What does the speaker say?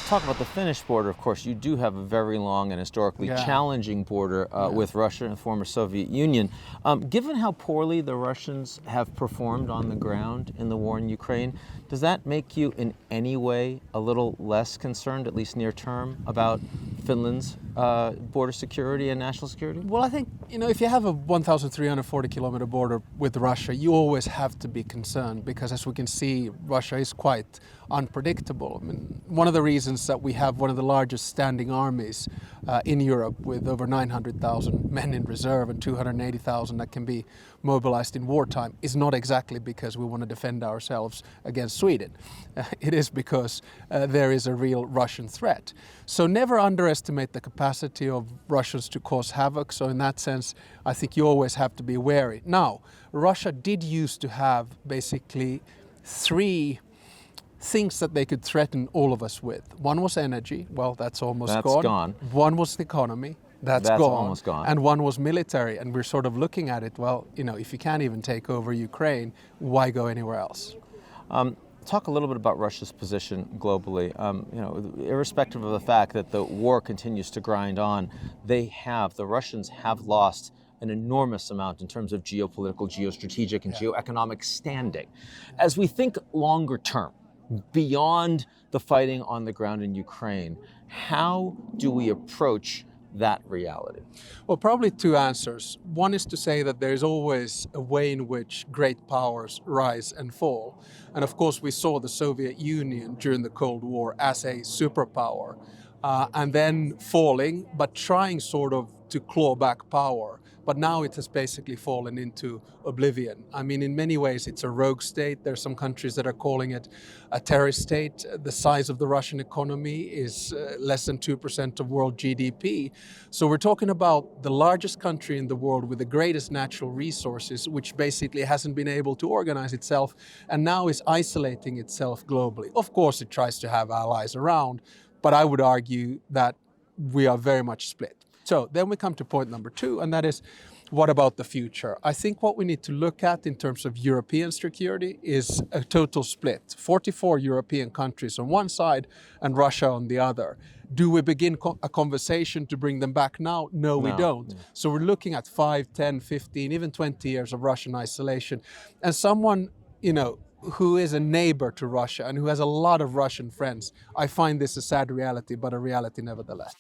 talk about the Finnish border, of course, you do have a very long and historically challenging border with Russia and the former Soviet Union. Given how poorly the Russians have performed on the ground in the war in Ukraine, does that make you in any way a little less concerned, at least near term, about Finland's border security and national security? Well, I think, if you have a 1,340 kilometer border with Russia, you always have to be concerned because, as we can see, Russia is quite unpredictable. I mean, one of the reasons that we have one of the largest standing armies in Europe with over 900,000 men in reserve and 280,000 that can be mobilized in wartime is not exactly because we want to defend ourselves against Sweden. It is because there is a real Russian threat. So never underestimate the capacity of Russians to cause havoc. So in that sense, I think you always have to be wary. Now, Russia did used to have basically three things that they could threaten all of us with. One was energy. Well, that's almost gone. One was the economy. That's gone. Almost gone. And one was military. And we're sort of looking at it, well, if you can't even take over Ukraine, why go anywhere else? Talk a little bit about Russia's position globally. Irrespective of the fact that the war continues to grind on, the Russians have lost an enormous amount in terms of geopolitical, geostrategic, and geoeconomic standing. As we think longer term, beyond the fighting on the ground in Ukraine, how do we approach that reality? Well, probably two answers. One is to say that there's always a way in which great powers rise and fall. And of course, we saw the Soviet Union during the Cold War as a superpower, and then falling, but trying sort of to claw back power. But now it has basically fallen into oblivion. I mean, in many ways, it's a rogue state. There are some countries that are calling it a terrorist state. The size of the Russian economy is less than 2% of world GDP. So we're talking about the largest country in the world with the greatest natural resources, which basically hasn't been able to organize itself and now is isolating itself globally. Of course, it tries to have allies around, but I would argue that we are very much split. So then we come to point number two, and that is, what about the future? I think what we need to look at in terms of European security is a total split. 44 European countries on one side and Russia on the other. Do we begin a conversation to bring them back now? No, we don't. So we're looking at 5, 10, 15, even 20 years of Russian isolation. And someone, who is a neighbor to Russia and who has a lot of Russian friends, I find this a sad reality, but a reality nevertheless.